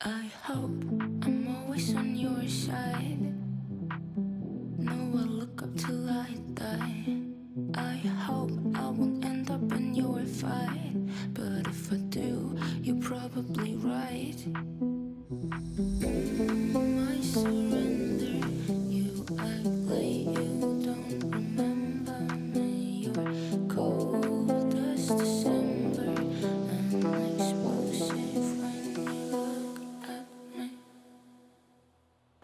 I hope I'm always on your side. No, I'll look up till I die. I hope I won't end up in your fight, but if I do, you're probably right. I surrender. You act like you don't remember me. You're cold as December and explosive when you look at me.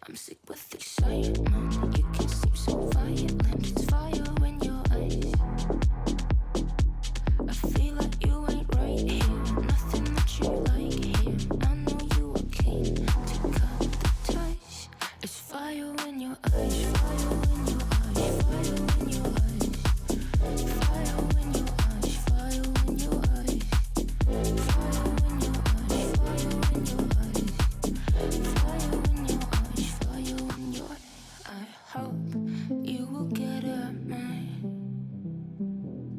I'm sick with excitement. You can seem so violent. It's fire in your eyes. I feel like you ain't right here. Nothing that you like here. I know you are keen to cut the ties. It's fire in your eyes. Fire in your eyes. Fire in your eyes. Fire in your eyes. Fire in your eyes. Fire in your eyes. Fire in your eyes. Fire in your eyes. Fire in your eyes. I hope you will get at me,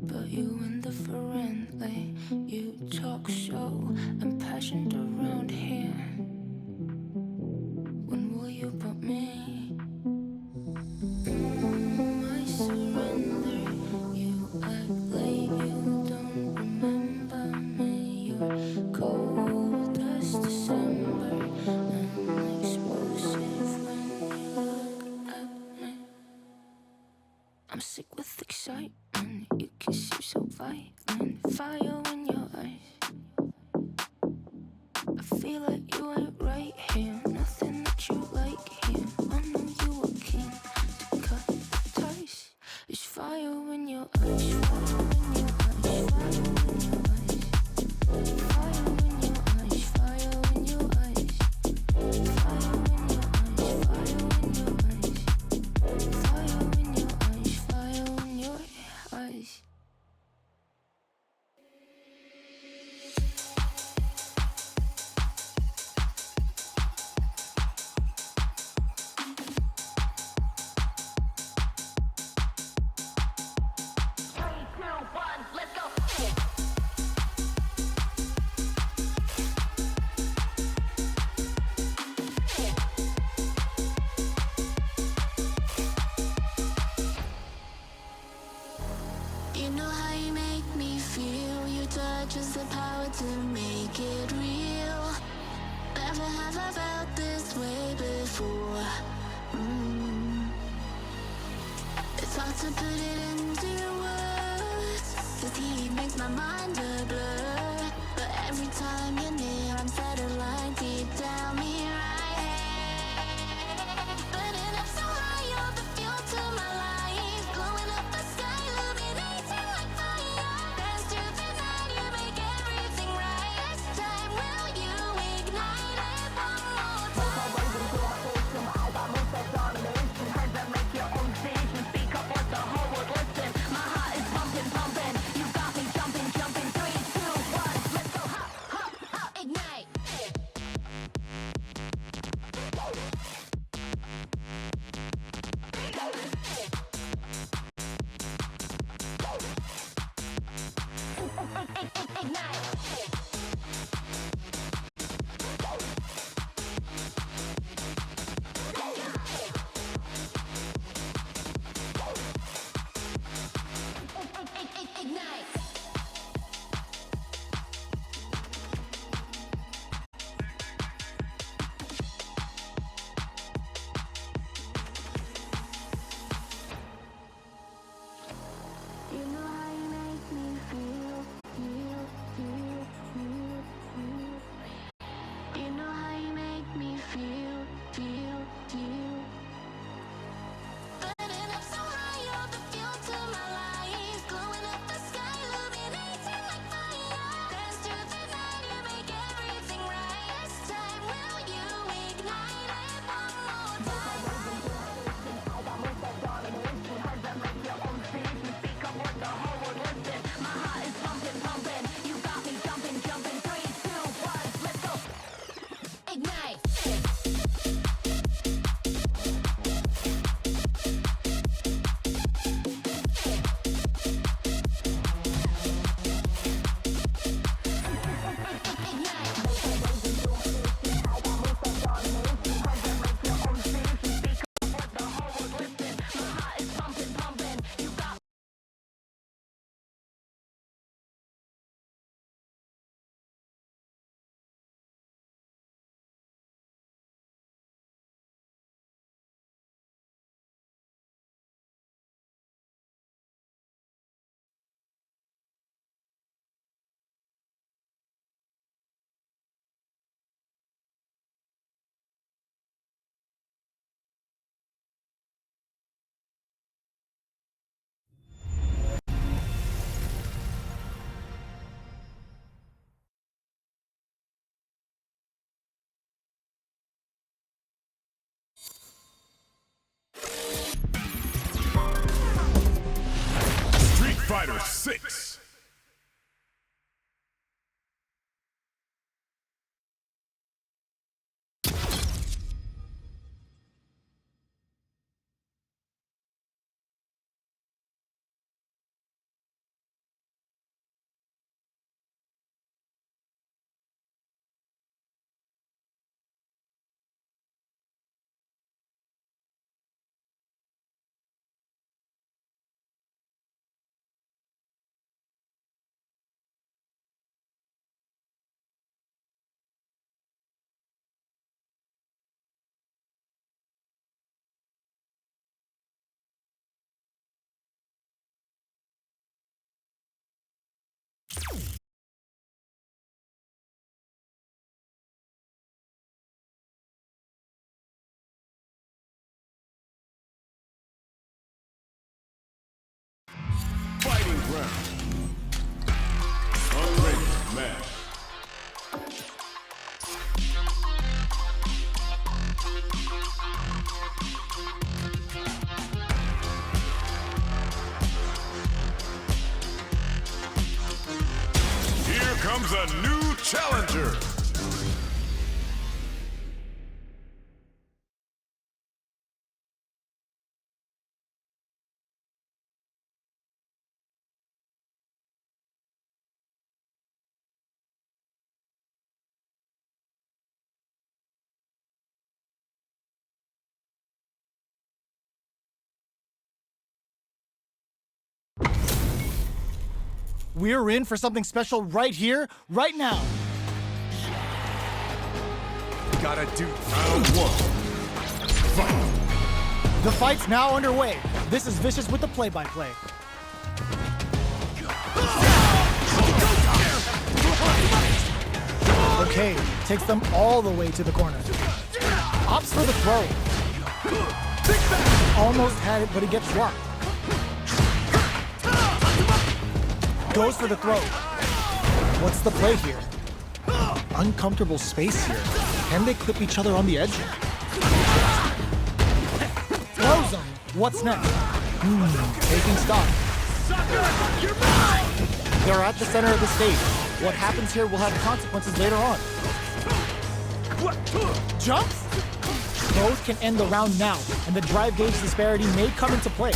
but you indifferently. You talk so impassioned around here. When will you put me? I surrender. You act like you don't remember me. You're cold as December and explosive when you look at me. I'm sick with excitement. You can seem so violent. Fire in your eyes. I feel like you ain't right here. Nothing that you like here. I know you are keen to cut the ties. There's fire in your eyes. Fire in your eyes. Fire in your eyes. Fire in your eyes. Fire in your eyes. Fire in your eyes. Fire in your eyes. Fire in your eyes. You know how you make me feel. Your touch has the power to make it real. Never have I felt this way before. It's hard to put it into words. This heat makes my mind a blur. But every time you're near, I'm satellite deep down me right here. Burning up so high, you're the fuel to my life. Blowing up the sky, illuminating like fire. Dance to the night, you make everything right. This time, will you ignite it one more time? Speak up, let the whole world listen. My heart is pumping, pumping. You got me jumping, jumping, jumping. Fighter 6. Fighting round. Unrated match. Here comes a new challenger. We're in for something special right here, right now. Gotta do round one. Fight. The fight's now underway. This is Vicious with the play-by-play. Okay, takes them all the way to the corner. Opts for the throw. Almost had it, but he gets blocked. Goes for the throw. What's the play here? Uncomfortable space here. Can they clip each other on the edge? Throws him. What's next? Taking stock. They're at the center of the stage. What happens here will have consequences later on. Jumps? Both can end the round now, and the drive gauge disparity may come into play.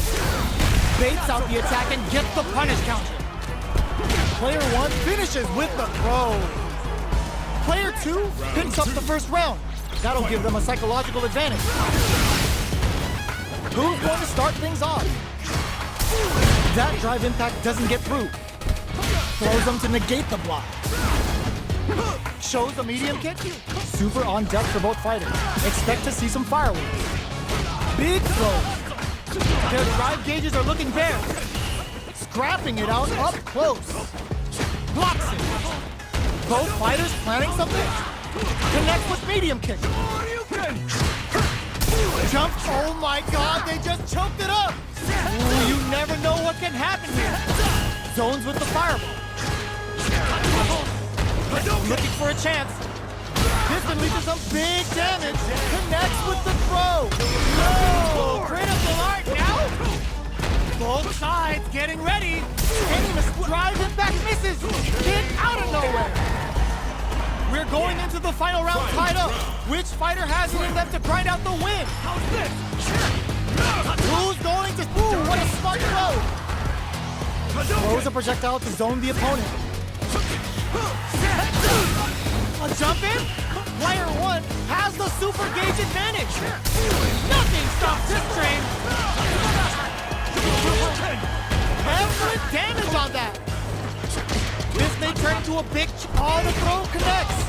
Baits out the attack and gets the punish counter. Player 1 finishes with the throw. Player 2 picks up the first round. That'll give them a psychological advantage. Who's going to start things off? That drive impact doesn't get through. Throws them to negate the block. Shows the medium kick. Super on deck for both fighters. Expect to see some fireworks. Big throws. Their drive gauges are looking bare. Scrapping it out up close. Blocks it. Both fighters planning something. Connects with medium kick. Jump. Oh my god, they just choked it up. Ooh, you never know what can happen here. Zones with the fireball. Looking for a chance. This can lead to some big damage. Connects with the throw. No! Critical art now? Both sides getting ready. Famous drive impact misses. Hit out of nowhere. We're going into the final round tied up. Which fighter has it in them to grind out the win? How's this? Who's going to... Ooh, what a smart throw. Throws a projectile to zone the opponent. A jump in? Player 1 has the super gauge advantage. Nothing stops this train. Excellent damage on that. This may turn into a big... Oh, the throw connects.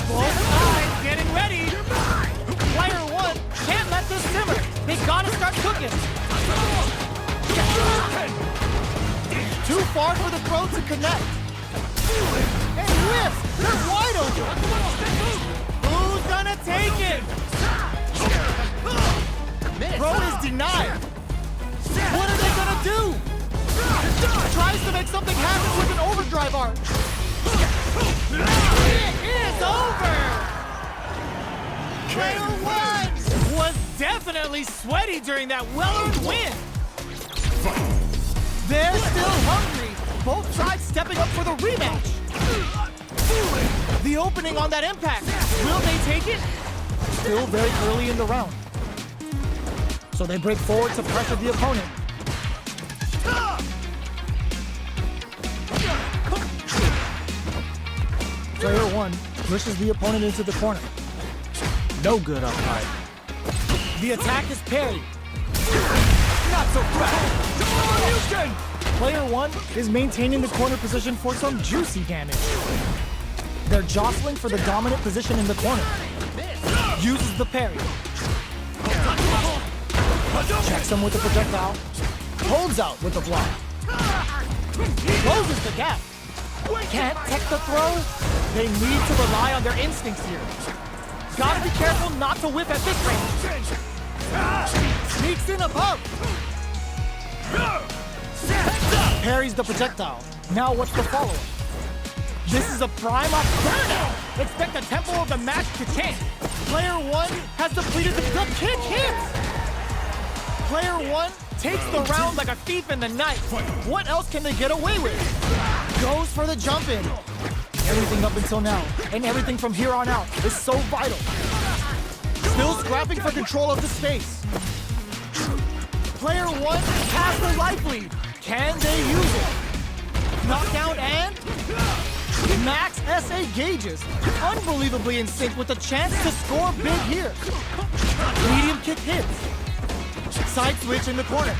Both sides getting ready. Player 1 can't let this simmer. They gotta start cooking. Too far for the throw to connect. And whiff! They're wide open! Who's gonna take it? Throw is denied. What are they gonna do? Tries to make something happen with an overdrive arc. It is over! Player 1 was definitely sweaty during that well-earned win. They're still hungry. Both sides stepping up for the rematch. The opening on that impact. Will they take it? Still very early in the round. So they break forward to pressure the opponent. Player 1 pushes the opponent into the corner. No good up high. The attack is parried. Not so fast. Player 1 is maintaining the corner position for some juicy damage. They're jostling for the dominant position in the corner. Uses the parry. Checks him with the projectile. Holds out with the block. Closes the gap. Can't tech the throw. They need to rely on their instincts here. Gotta be careful not to whip at this range. Sneaks in above. Parries the projectile. Now what's the follow-up? This is a prime off burnout. Expect the tempo of the match to change. Player 1 has depleted the kick hits. Player 1 takes the round like a thief in the night. What else can they get away with? Goes for the jump in. Everything up until now, and everything from here on out is so vital. Still scrapping for control of the space. Player 1 has the life lead. Can they use it? Knockdown and max SA gauges. Unbelievably in sync with the chance to score big here. Medium kick hits. Side switch in the corner.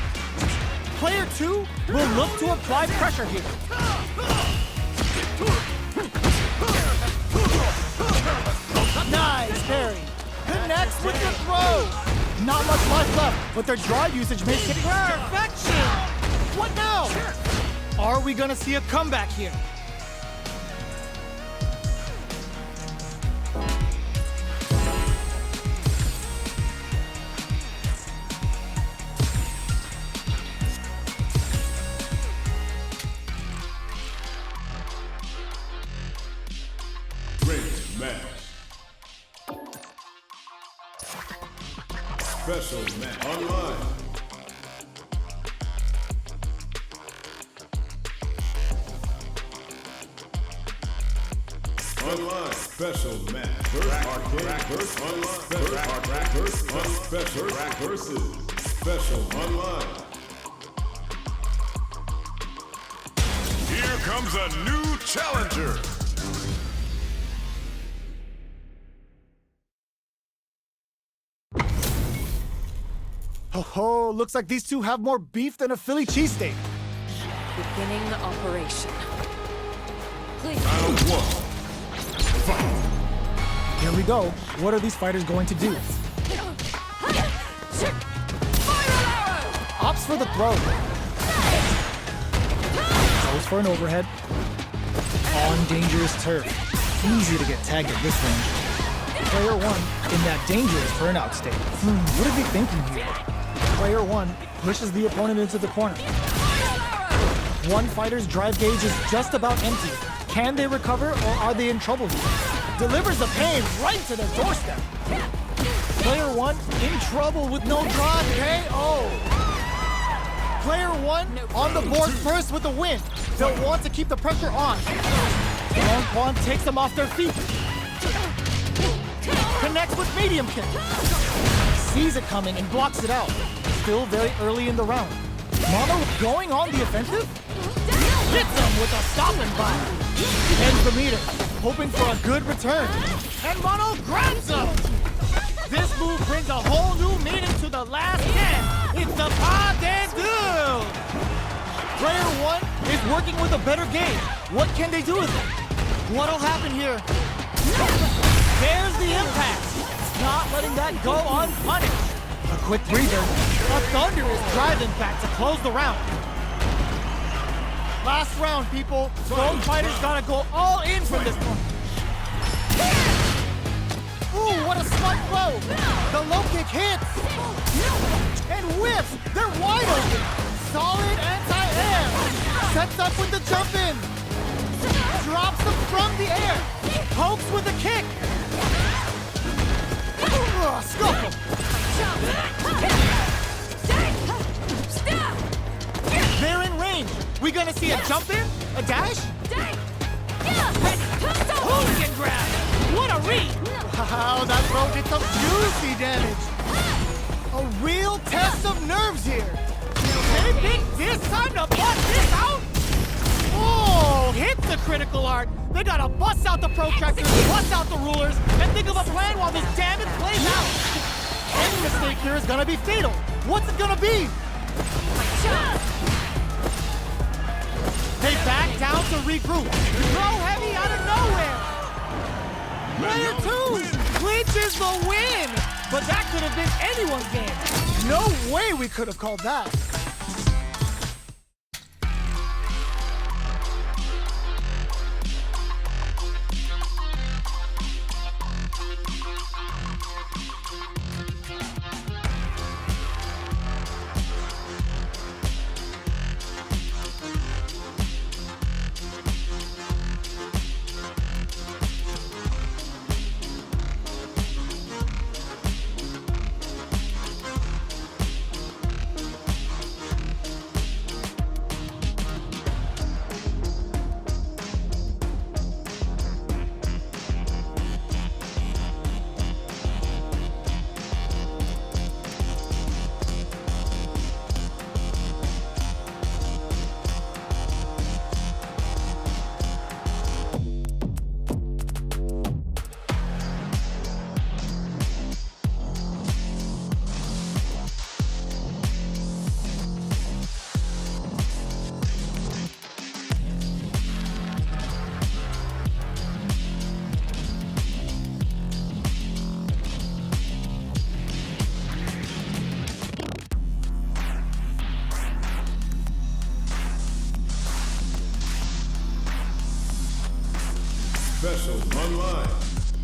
Player 2 will look to apply pressure here. Nice parry. Connects with the throw. Not much life left, but their draw usage makes it perfection. What now? Are we gonna see a comeback here? Great match. Special match online. Online special match. First arcade versus online. Special arcade versus special online. Here comes a new challenger. Oh, looks like these two have more beef than a Philly cheesesteak. Beginning operation. Please. Round 1. Fight. Here we go. What are these fighters going to do? Opts for the throw. Goes for an overhead. On dangerous turf. Easy to get tagged at this range. Player 1 in that dangerous turnout state. What are they thinking here? Player 1 pushes the opponent into the corner. One fighter's drive gauge is just about empty. Can they recover or are they in trouble here? Delivers the pain right to their doorstep. Player 1 in trouble with no drive KO. Player 1 on the board first with the win. They'll want to keep the pressure on. Long Quan takes them off their feet. Connects with medium kick. Sees it coming and blocks it out. Still very early in the round. Mono going on the offensive? Hits him with a stop and bind. Ends the meter, hoping for a good return. And Mono grabs him! This move brings a whole new meaning to the last 10. It's the pas de deux! Player 1 is working with a better game. What can they do with it? What'll happen here? There's the impact. Not letting that go unpunished. A quick breather. A thunderous drive impact to close the round. Last round, people. Both fighters gotta go all in from this point. Ooh, what a smart blow. The low kick hits. And whips. They're wide open. Solid anti-air. Sets up with the jump in. Drops them from the air. Pokes with a kick. Scuffle. They're in range. We gonna see a jump in? A dash? Dang! Yeah! Hooligan grab! What a read! Wow, that throw did some juicy damage. A real test of nerves here. They picked this time to bust this out? Oh, hits the critical art. They gotta bust out the protractors, bust out the rulers, and think of a plan while this damage plays out. Any mistake here is gonna be fatal. What's it gonna be? They back down to regroup. Throw heavy out of nowhere. Player 2 clinches the win. But that could have been anyone's game. No way we could have called that. Special online.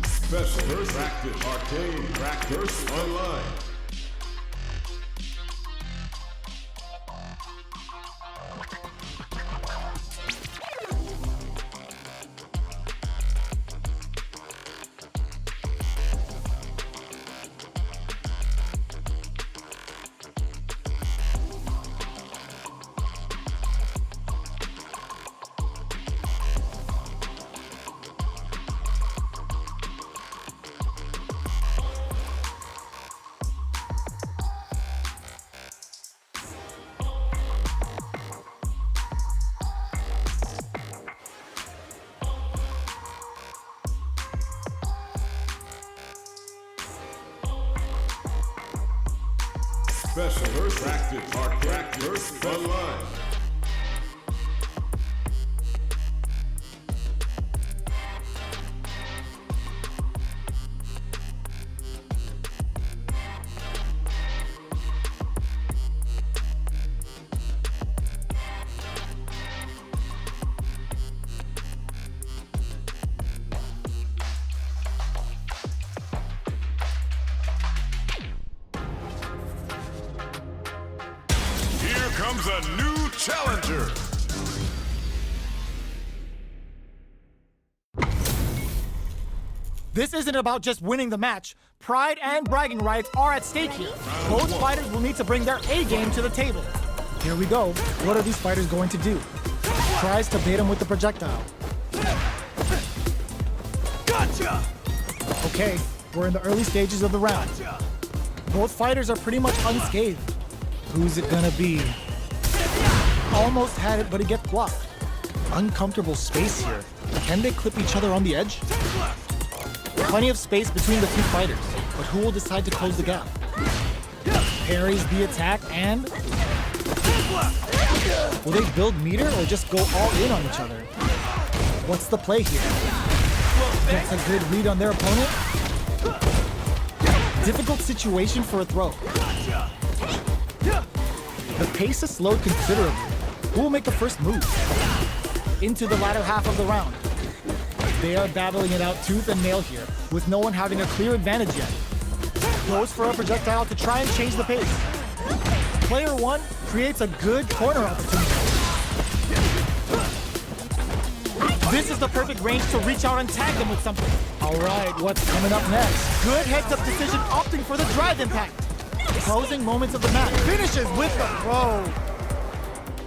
Special interactive arcade practice online. Special interactive arcade practice online. Comes a new challenger. This isn't about just winning the match. Pride and bragging rights are at stake here. Both fighters will need to bring their A game to the table. Here we go. What are these fighters going to do? Tries to bait him with the projectile. Gotcha! Okay, we're in the early stages of the round. Both fighters are pretty much unscathed. Who's it gonna be? Almost had it, but he gets blocked. Uncomfortable space here. Can they clip each other on the edge? Plenty of space between the two fighters, but who will decide to close the gap? Parries the attack and... will they build meter or just go all in on each other? What's the play here? Gets a good read on their opponent? Difficult situation for a throw. The pace is slowed considerably. Who will make the first move? Into the latter half of the round. They are battling it out tooth and nail here, with no one having a clear advantage yet. Goes for a projectile to try and change the pace. Player 1 creates a good corner opportunity. This is the perfect range to reach out and tag them with something. All right, what's coming up next? Good heads-up decision, opting for the drive impact. Closing moments of the match. Finishes with the throw.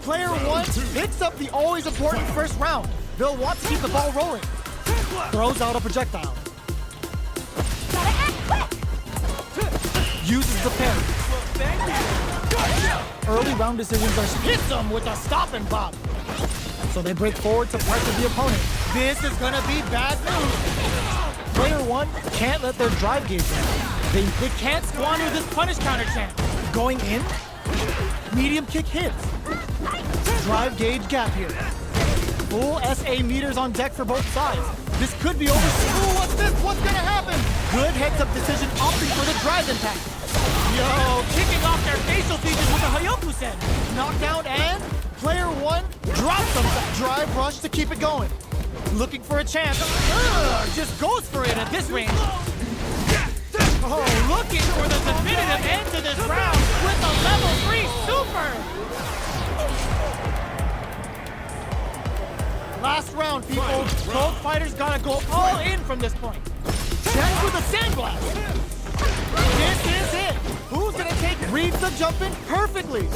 Player one picks up the always important first round. They'll want to keep the ball rolling. Throws out a projectile. Gotta act quick! Uses the parry. Early round decisions are hits them with a stop and pop. So they break forward to pressure the opponent. This is gonna be bad news. Player one can't let their drive gauge in. They can't squander this punish counter chance. Going in, medium kick hits. Drive gauge gap here. Full SA meters on deck for both sides. This could be over. Ooh, what's this? What's gonna happen? Good heads-up decision opting for the drive impact. Yo, kicking off their facial features with a Hayoku-sen. Knockdown and player one drops them. Drive rush to keep it going. Looking for a chance. Just goes for it at this range. Oh, looking for the definitive end to this round with a level 3 super. Last round, people. Both fighters gotta go all in from this point. Check with a sandblast. This is it. Who's gonna reads the jump in perfectly.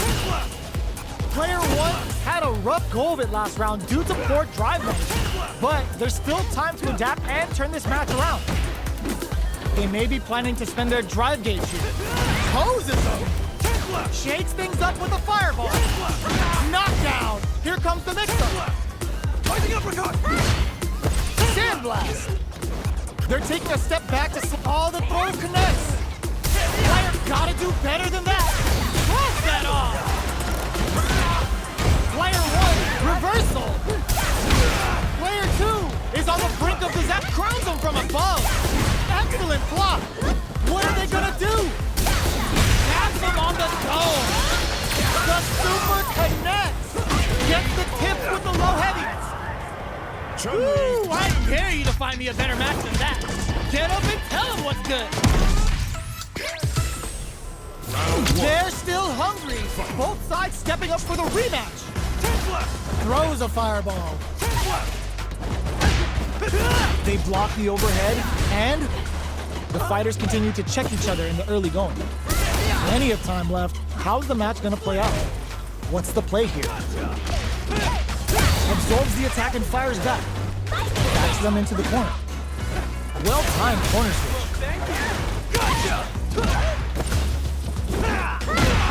Player one had a rough go of it last round due to poor drive moves, but there's still time to adapt and turn this match around. They may be planning to spend their drive gauge here. Poses them. Shakes things up with a fireball. Knockdown. Here comes the mix-up. Sandblast. They're taking a step back to all the throw connects. Player gotta do better than that. Cross that off. Player one, reversal. Player two is on the brink of disaster. Crowns him from above. Excellent block. What are they gonna do? Taps him on the dome. The super connects. Gets the tips with the low heavies. Ooh, I dare you to find me a better match than that. Get up and tell him what's good. They're still hungry. Both sides stepping up for the rematch. Throws a fireball. They block the overhead, and the fighters continue to check each other in the early going. Plenty of time left. How's the match gonna play out? What's the play here? Absorbs the attack and fires back. Backs them into the corner. Well-timed corner switch.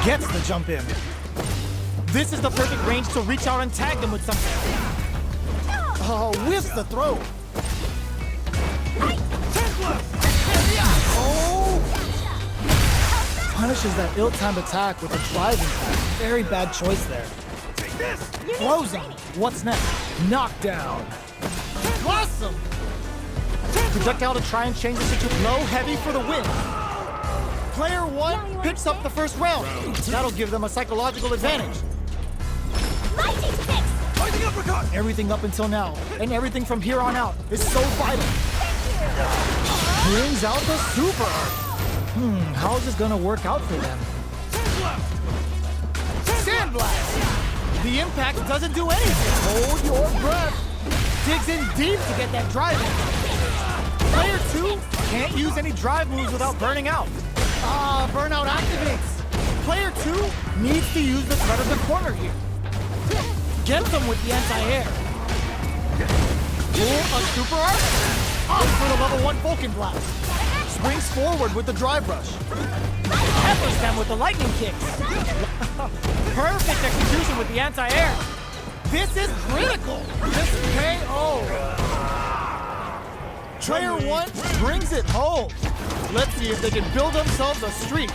Gets the jump in. This is the perfect range to reach out and tag them with something. Oh, whiffs the throw. Oh! Punishes that ill-timed attack with a driving attack. Very bad choice there. Throws him. What's next? Knockdown. Awesome! Projectile to try and change the situation. Low heavy for the win. Player one picks up the first round. That'll give them a psychological advantage. Everything up until now, and everything from here on out, is so vital. Brings out the super. How is this gonna work out for them? Sandblast. The impact doesn't do anything. Hold your breath. Digs in deep to get that drive in. Player two can't use any drive moves without burning out. Burnout activates. Player two needs to use the threat of the corner here. Gets them with the anti-air. Pull a super arc. Up for the level 1 Vulcan blast. Springs forward with the drive rush. Peppers them with the lightning kicks. Perfect execution with the anti-air. This is critical. This KO. Player one brings it home. Let's see if they can build themselves a streak.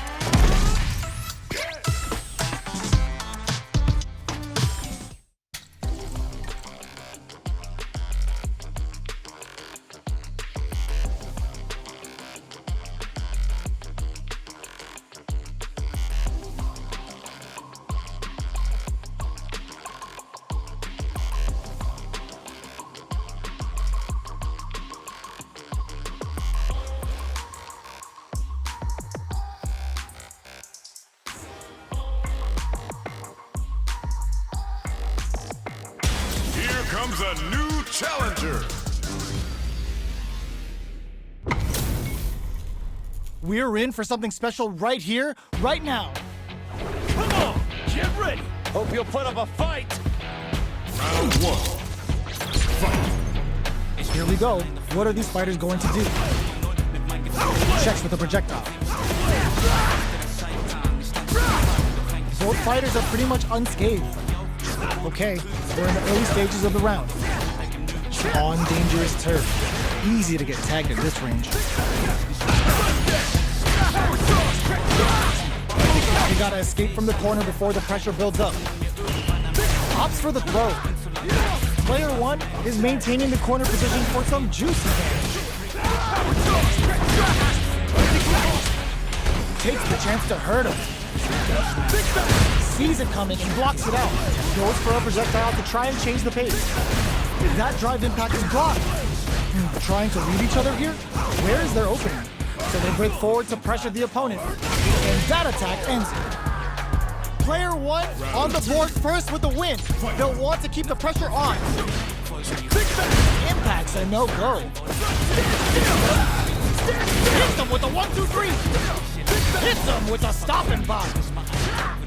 Comes a new challenger. We're in for something special right here, right now. Come on, get ready. Hope you'll put up a fight. Round one. Here we go. What are these fighters going to do? Checks with the projectile. Both fighters are pretty much unscathed. Okay, we're in the early stages of the round. On dangerous turf. Easy to get tagged at this range. You gotta escape from the corner before the pressure builds up. Opts for the throw. Player one is maintaining the corner position for some juicy damage. Takes the chance to hurt him. Sees it coming and blocks it out. Goes for a projectile to try and change the pace. That drive impact is blocked. Trying to read each other here? Where is their opening? So they break forward to pressure the opponent. And that attack ends it. Player one on the board first with the win. They'll want to keep the pressure on. Impact's a no-go. Hits them with a 1-2-3. Hits them with a stopping box.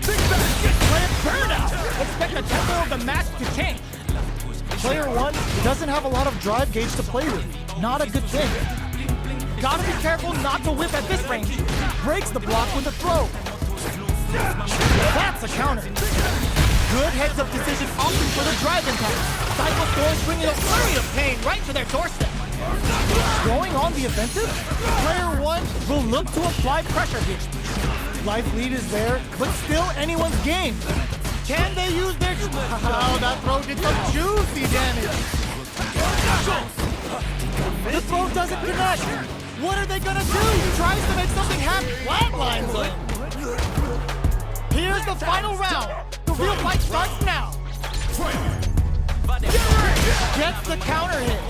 Player burnout. Expect the tempo of the match to change. Player one doesn't have a lot of drive gauge to play with. Not a good thing. Gotta be careful not to whip at this range. Breaks the block with a throw. That's a counter. Good heads-up decision opting for the drive impact. Cycle Storm's bringing a flurry of pain right to their doorstep. Going on the offensive, player one will look to apply pressure here. Life lead is there, but still anyone's game. Can they use their... Oh, that throw did some juicy damage. The throw doesn't connect. What are they gonna do? Tries to make something happen. Flatlines him. Here's the final round. The real fight starts now. Gets the counter hit.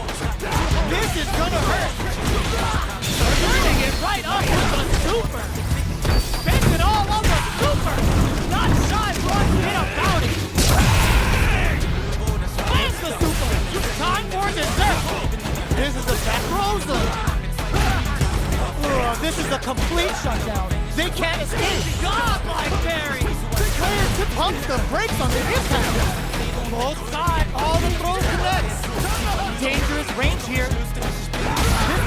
This is gonna hurt. Turning it right up with the super. Spends it all on the super. Not shy one hit about it. Lands the super. Time for dessert. This is a back Rosa. This is a complete shutdown. They can't escape. Godlike parry. Player two pumps the brakes on the impact. Both sides, all the throws connects. Dangerous range here. This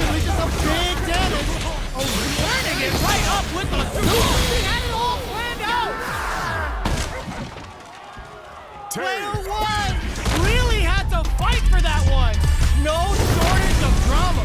releases some big damage. Oh, turning it right up with the super. He had it all planned out. Player one really had to fight for that one. No shortage of drama.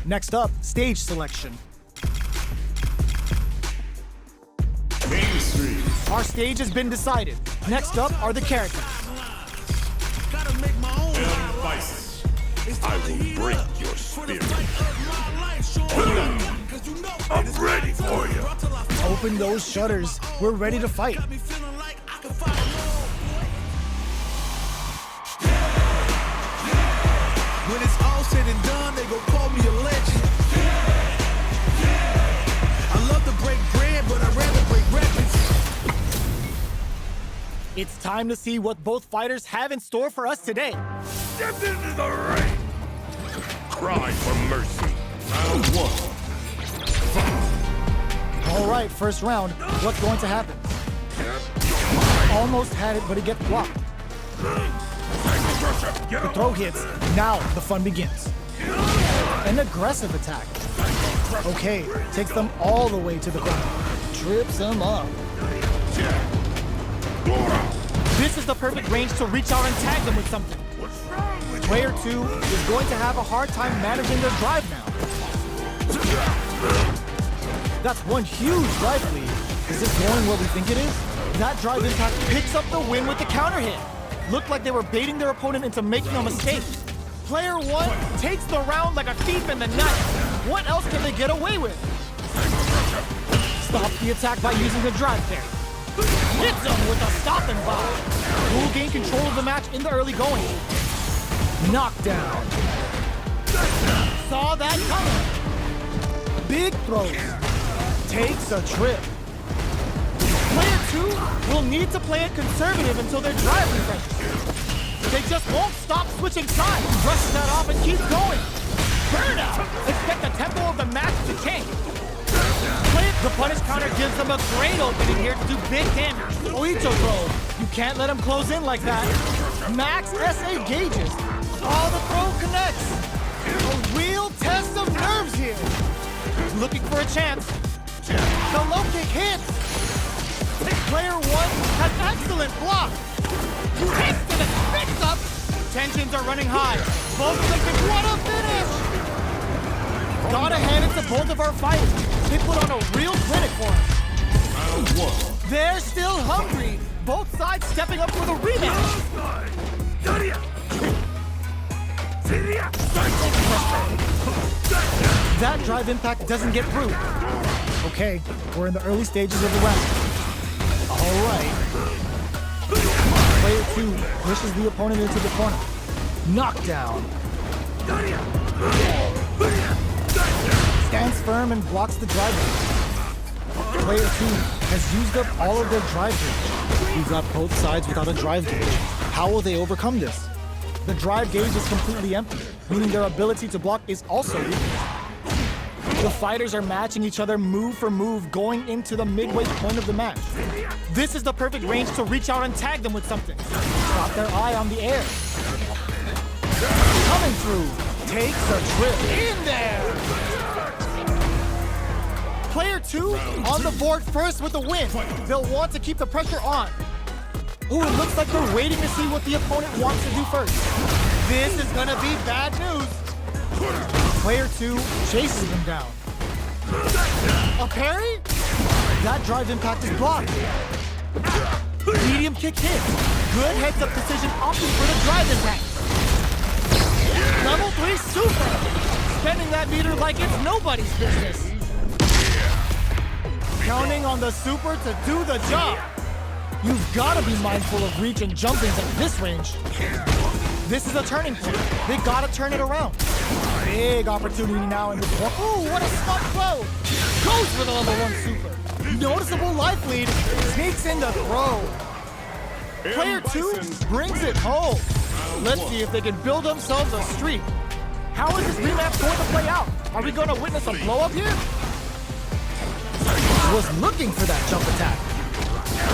Next up, stage selection. Main Street. Our stage has been decided. Next up are the characters. Vice. I will break your spirit. I'm ready for you. Open those shutters. We're ready to fight. When it's all said and done, they gon' call me a legend. I love to break bread, but I'd rather break records. It's time to see what both fighters have in store for us today. Step into the ring. Cry for mercy. Round one. All right, first round. What's going to happen? Almost had it, but it gets blocked. The throw hits. Now the fun begins. An aggressive attack. Okay, takes them all the way to the ground. Trips them up. This is the perfect range to reach out and tag them with something. Player two is going to have a hard time managing their drive now. That's one huge drive lead. Is this going where we think it is? That drive impact picks up the win with the counter hit. Looked like they were baiting their opponent into making a mistake. Player one takes the round like a thief in the night. What else can they get away with? Stop the attack by using the drive parry. Hits him with a stopping block. Who will gain control of the match in the early going. Knockdown. Saw that coming. Big throws. Takes a trip. Player two will need to play it conservative until their drive refreshes. They just won't stop switching sides. Brushes that off and keeps going. Burnout. Expect the tempo of the match to change. The punish counter gives them a great opening here to do big damage. Oito throw. You can't let him close in like that. Max SA gauges. Oh, the throw connects. A real test of nerves here. Looking for a chance. The low kick hits. Player one has excellent block. Hits to the mix up. Tensions are running high. Both of them think, what a finish. Gotta hand it to both of our fighters. They put on a real clinic for us. They're still hungry. Both sides stepping up for the rematch. That drive impact doesn't get through. Okay, we're in the early stages of the round. All right. Player two pushes the opponent into the corner. Knockdown. Stands firm and blocks the drive. Player two has used up all of their drive gauge. We've got both sides without a drive gauge. How will they overcome this? The drive gauge is completely empty, meaning their ability to block is also weak. The fighters are matching each other move for move going into the midway point of the match. This is the perfect range to reach out and tag them with something. Got their eye on the air. Coming through. Takes a trip. In there! Player two on the board first with the win. They'll want to keep the pressure on. Ooh, it looks like they're waiting to see what the opponent wants to do first. This is gonna be bad news. Player two chases them down. A parry? That drive impact is blocked. Medium kick hit. Good heads-up decision opting for the drive impact. Level 3 super. Spending that meter like it's nobody's business. Counting on the super to do the job. You've got to be mindful of reach and jumpings at this range. This is a turning point. They got to turn it around. Big opportunity now in this one. Ooh, what a smart throw. Goes for the level 1 super. Noticeable life lead. Sneaks in the throw. Player two brings it home. Let's see if they can build themselves a streak. How is this rematch going to play out? Are we going to witness a blow-up here? Was looking for that jump attack.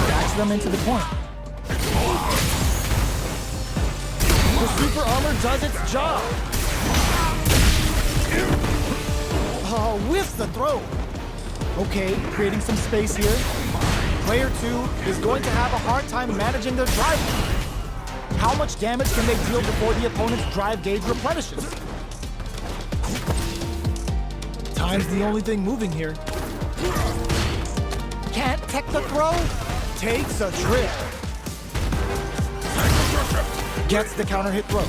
Backs them into the point. The super armor does its job. Oh, whiffs the throw. Okay, creating some space here. Player two is going to have a hard time managing their drive. How much damage can they deal before the opponent's drive gauge replenishes? Time's the only thing moving here. Can't tech the throw. Takes a trip. Gets the counter hit throw.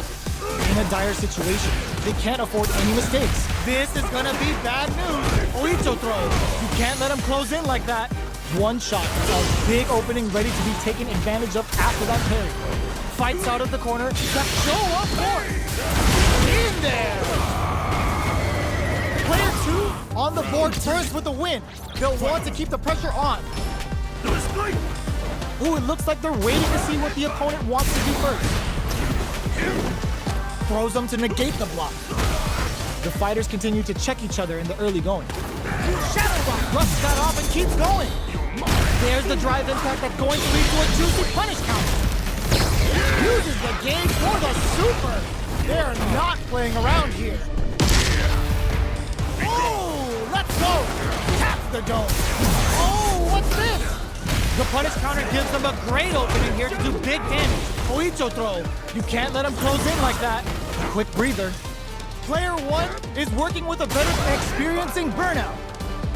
In a dire situation, they can't afford any mistakes. This is gonna be bad news. Oito throw. You can't let him close in like that. One shot. A big opening ready to be taken advantage of after that parry. Fights out of the corner. Got show up force. In there. Player two on the board first with the win. They'll want to keep the pressure on. Ooh, it looks like they're waiting to see what the opponent wants to do first. Throws them to negate the block. The fighters continue to check each other in the early going. Shadow block brushes that off and keeps going. There's the drive impact that's going to lead to a juicy punish counter. Uses the gauge for the super. They're not playing around here. Oh, let's go. Taps the dome. Oh, what's this? The punish counter gives them a great opening here to do big damage. Oito throw. You can't let him close in like that. Quick breather. Player one is working with a veteran experiencing burnout.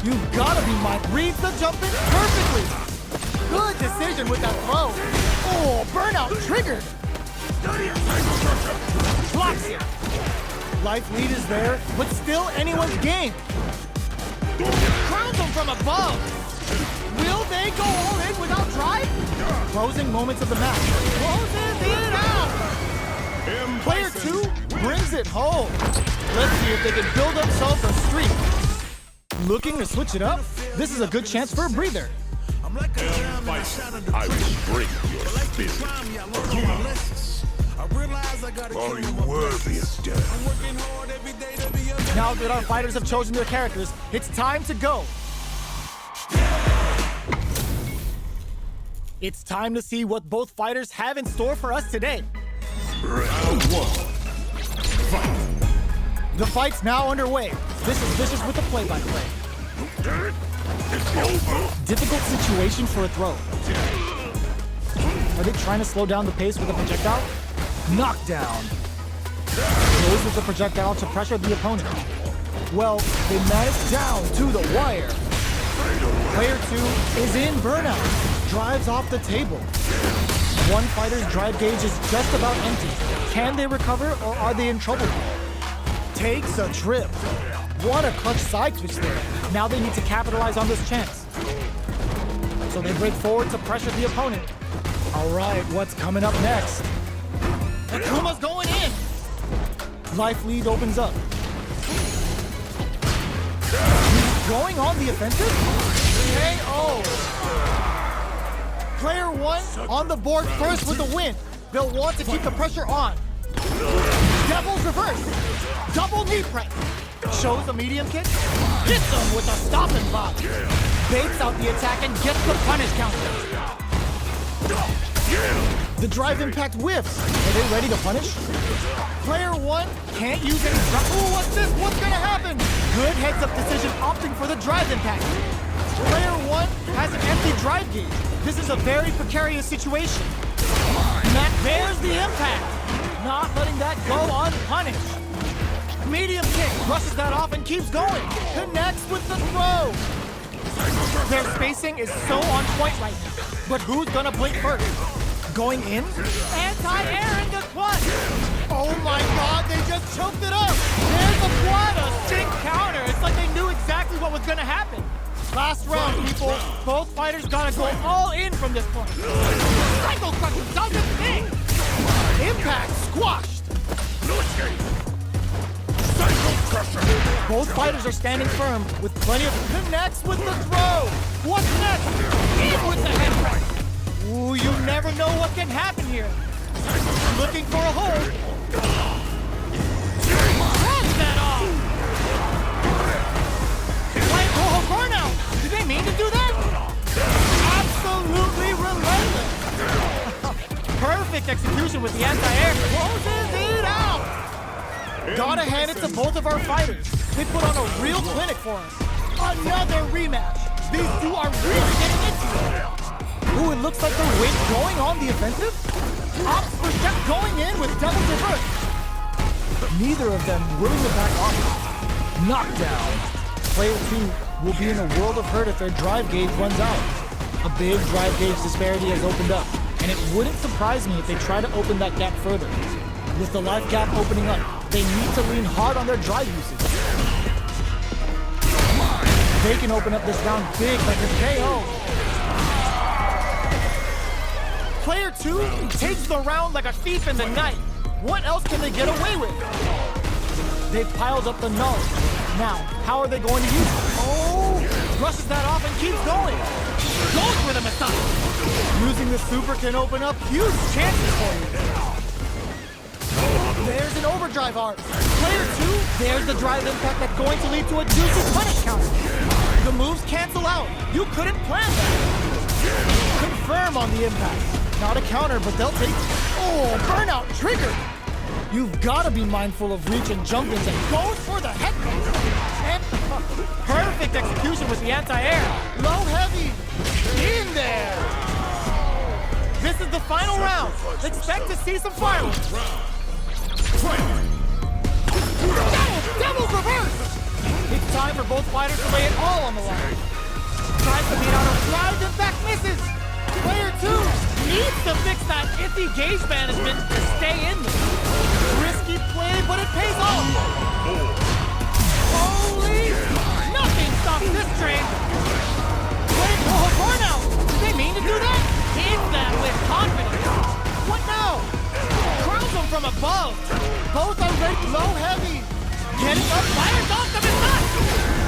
You've got to be Mike. Reads the jump in perfectly. Good decision with that throw. Oh, burnout triggered. Blocks it. Life lead is there, but still anyone's game. Crowns them from above. Will they go all in without drive? Closing moments of the match. Closes it out. Player 2 brings it home. Let's see if they can build themselves a streak. Looking to switch it up? This is a good chance for a breather. I'm like a diamond, I shine under I will break your like to spirit. climb, yeah, I learn my lessons. I realize I gotta Are kill you my worthy of blessings. death? I'm working hard every day to be a Now that our fighters have chosen their characters, it's time to go. It's time to see what both fighters have in store for us today. Round 1. The fight's now underway. This is Vicious with the play-by-play. It's over. Difficult situation for a throw. Are they trying to slow down the pace with a projectile? Knockdown. Goes with the projectile to pressure the opponent. Well, they managed down to the wire. Player 2 is in burnout. Drives off the table. One fighter's drive gauge is just about empty. Can they recover or are they in trouble? Takes a trip. What a clutch side switch there. Now they need to capitalize on this chance. So they break forward to pressure the opponent. All right, what's coming up next? Akuma's going in. Life lead opens up. Going on the offensive? KO. Player 1 on the board first with the win. They'll want to keep the pressure on. Devil's reverse. Double knee press. Shows a medium kick. Hits him with a stopping block. Baits out the attack and gets the punish counter. The drive impact whiffs. Are they ready to punish? Player 1 can't use any drive. Ooh, what's this? What's gonna happen? Good heads-up decision opting for the drive impact. Player 1 has an empty drive gauge. This is a very precarious situation. Matt bears the impact. Not letting that go unpunished. Medium kick, brushes that off and keeps going. Connects with the throw. Their spacing is so on point right now. But who's gonna blink first? Going in? Anti-air in the clutch. Oh my god, they just choked it up. There's a quad, a sink counter. It's like they knew exactly what was gonna happen. Last round, people. Both fighters gotta go all in from this point. Cycle Crusher does its thing. Impact squashed. No escape. Psycho Crusher. Both fighters are standing firm with plenty of connects with the throw. What's next? In with the head right. Ooh, you never know what can happen here. Looking for a hold. Runs that off. Like, oh, burnout. Did they mean to do that? Absolutely relentless. Perfect execution with the anti-air. Closes it out. Gotta hand it to both of our fighters. They put on a real clinic for us. Another rematch. These two are really getting into it. Ooh, it looks like they're going on the offensive. Ops for step going in with double reverse. Neither of them willing to back off. Knockdown. Player 2 will be in a world of hurt if their drive gauge runs out. A big drive gauge disparity has opened up, and it wouldn't surprise me if they try to open that gap further. With the life gap opening up, they need to lean hard on their drive usage. They can open up this round big like a KO. Player 2 takes the round like a thief in the night. What else can they get away with? They've piled up the knowledge. Now, how are they going to use it? Oh, brushes that off and keeps going. Goes for the massage. Using the super can open up huge chances for you. There's an overdrive art. Player 2, there's the drive impact that's going to lead to a juicy punish counter. The moves cancel out. You couldn't plan that. Confirm on the impact. Not a counter, but they'll take... Oh, burnout triggered. You've got to be mindful of reach and jump-ins and goes for the head kick. And perfect execution with the anti-air. Low heavy. In there. This is the final round. Expect to see some fireworks. Double reverse. It's time for both fighters to lay it all on the line. Tries to beat out a drive and back misses. Player 2 needs to fix that iffy gauge management to stay in there. Risky play, but it pays off. Holy! Nothing stops this train. Wait, oh, burnout! Did they mean to do that? Hit that with confidence. What now? Crowns them from above. Both are ranked low heavy. Getting up, fires off the nuts.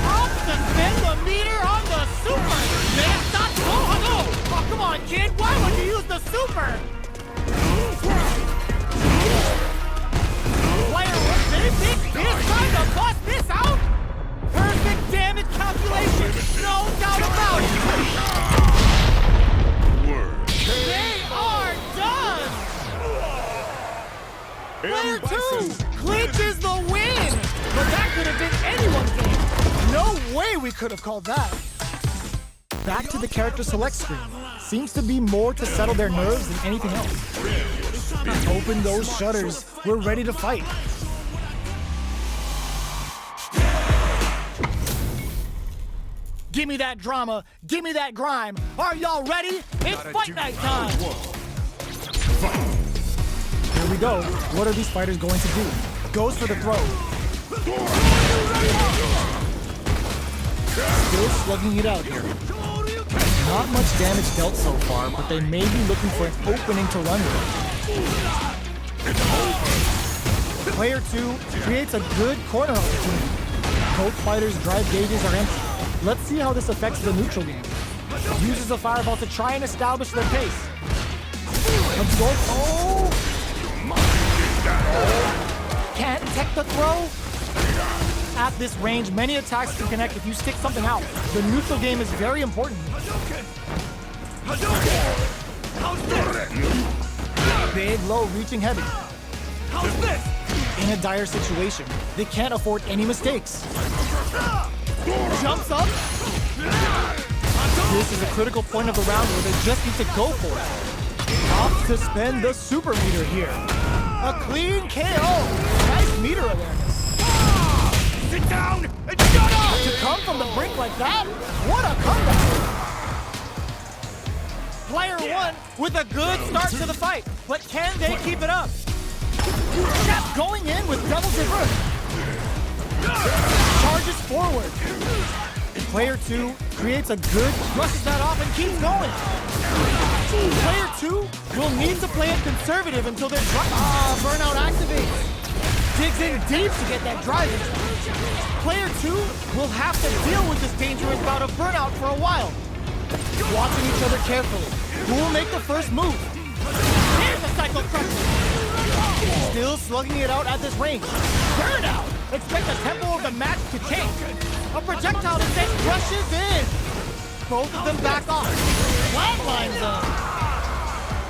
Up to spin the meter on the super. Then stop. Oh, no. Oh, come on, kid. Why would you use the super? Player one, they think this time to bust this out? Perfect damage calculation. No doubt about it. They are done. Player two clinches the win. But that could have been anyone's game. No way we could have called that. Back to the character select screen. Seems to be more to settle their nerves than anything else. Open those shutters. We're ready to fight. Give me that drama. Give me that grime. Are y'all ready? It's fight night time. Here we go. What are these fighters going to do? Goes for the throw. Still slugging it out here. Not much damage dealt so far, but they may be looking for an opening to run with. Player 2 creates a good corner opportunity. Both fighters' drive gauges are empty. Let's see how this affects the neutral game. Uses a fireball to try and establish their pace. Absorb. Oh! Can't tech the throw. At this range, many attacks can connect if you stick something out. The neutral game is very important. Big, low, reaching heavy. How's this? In a dire situation, they can't afford any mistakes. Jumps up. This is a critical point of the round where they just need to go for it. Opt to spend the super meter here. A clean KO. Nice meter awareness. Sit down and shut up! To come from the brink like that? What a comeback! Player 1 with a good start to the fight, but can they keep it up? Chef going in with double reverse. Charges forward. Player 2 creates a good, brushes that off and keeps going. Player 2 will need to play it conservative until they're burnout activates. Digs in deep to get that drive in. Player 2 will have to deal with this dangerous bout of burnout for a while. Watching each other carefully. Who will make the first move? Here's the cycle crusher. Still slugging it out at this range. Burnout! Expect the tempo of the match to change. A projectile descent rushes in. Both of them back off. Flatlines them.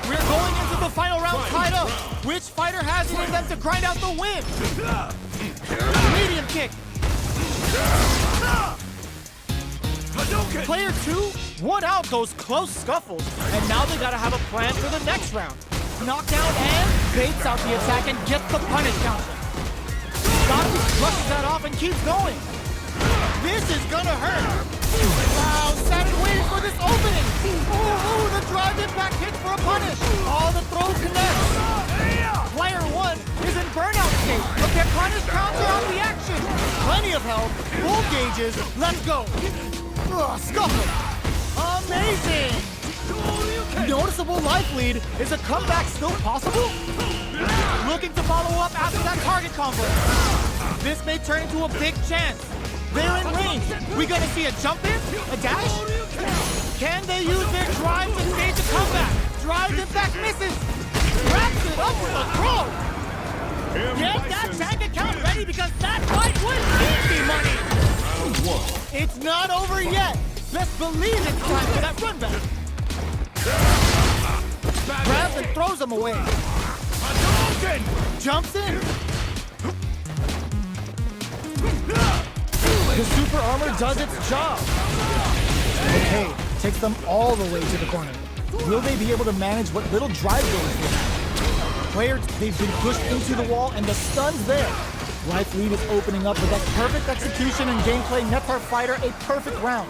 We're going into the final round tied up. Which fighter has it in them to grind out the win? Medium kick. Player 2 won out those close scuffles, and now they gotta have a plan for the next round. Knockdown and baits out the attack and gets the punish counter. Gotti brushes that off and keeps going. This is gonna hurt. Wow, sat and waiting for this opening. Ooh, the drive impact hits for a punish. All the throws connect. Player 1 is in burnout state, but their punish counter on the action. Plenty of health, full gauges, let's go. Ugh, scuffle. Amazing. Noticeable life lead. Is a comeback still possible? Looking to follow up after that target combo. This may turn into a big chance. They're in range. We gonna see a jump in? A dash? Can they use their drive to stage a comeback? Drive impact misses. Wraps it up with a throw. Get that bank account ready because that fight was easy money. It's not over yet. Best believe it's time for that run back. Grabs and throws him away. Jumps in. The super armor does its job. Okay, takes them all the way to the corner. Will they be able to manage what little drive goes here? Players, they've been pushed into the wall and the stun's there. Life lead is opening up with that perfect execution and gameplay nets our fighter a perfect round.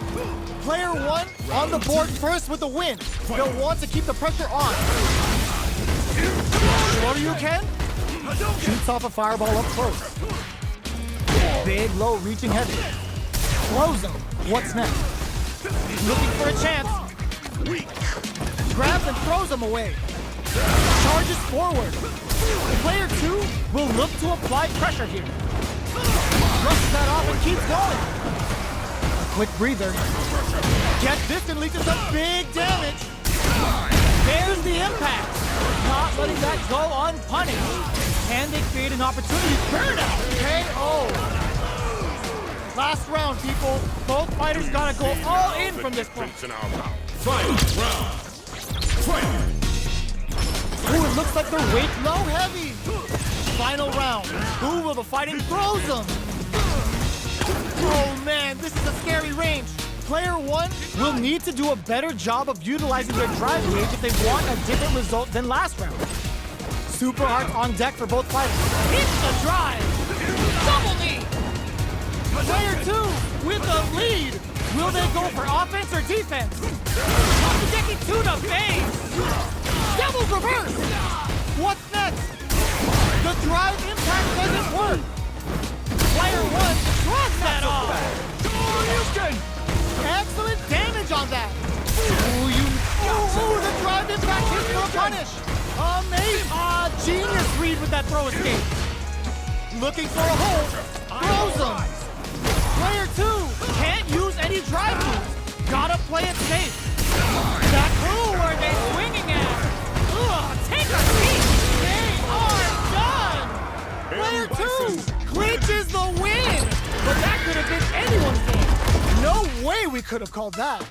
Player 1 on the board first with the win. They'll want to keep the pressure on. Sure you can? Shoots off a fireball up close. Big, low, reaching heavy. Throws him. What's next? Looking for a chance. Grabs and throws him away. Charges forward. Player 2 will look to apply pressure here. Brushes that off and keeps going. Quick breather. Gets this and leads to some big damage. There's the impact. Not letting that go unpunished. And they create an opportunity. Burnout! KO! Last round, people. Both fighters gotta go all in from this point. In our mouth. Fight round. Fight. Ooh, it looks like they're weight Low heavy. Final round. Who will the fighting throws them? Oh man, this is a scary range. Player 1 will need to do a better job of utilizing their drive range if they want a different result than last round. Super Arts on deck for both fighters. It's the drive. Double knee. Player 2 with the lead. Will they go for offense or defense? Shokugeki to the face. Devil's reverse. What's next? The drive impact doesn't work. Player 1 shrugs that off. Excellent damage on that. Ooh, Ooh, the drive impact hits for a punish. Amazing. Genius read with that throw escape. Looking for a hold. Throws him. Player 2 can't use any drive moves. Gotta play it safe. That who are they swinging at? Ugh, take a seat. They are done. Player 2 clinches the win. But that could have been anyone's game. no way we could have called that.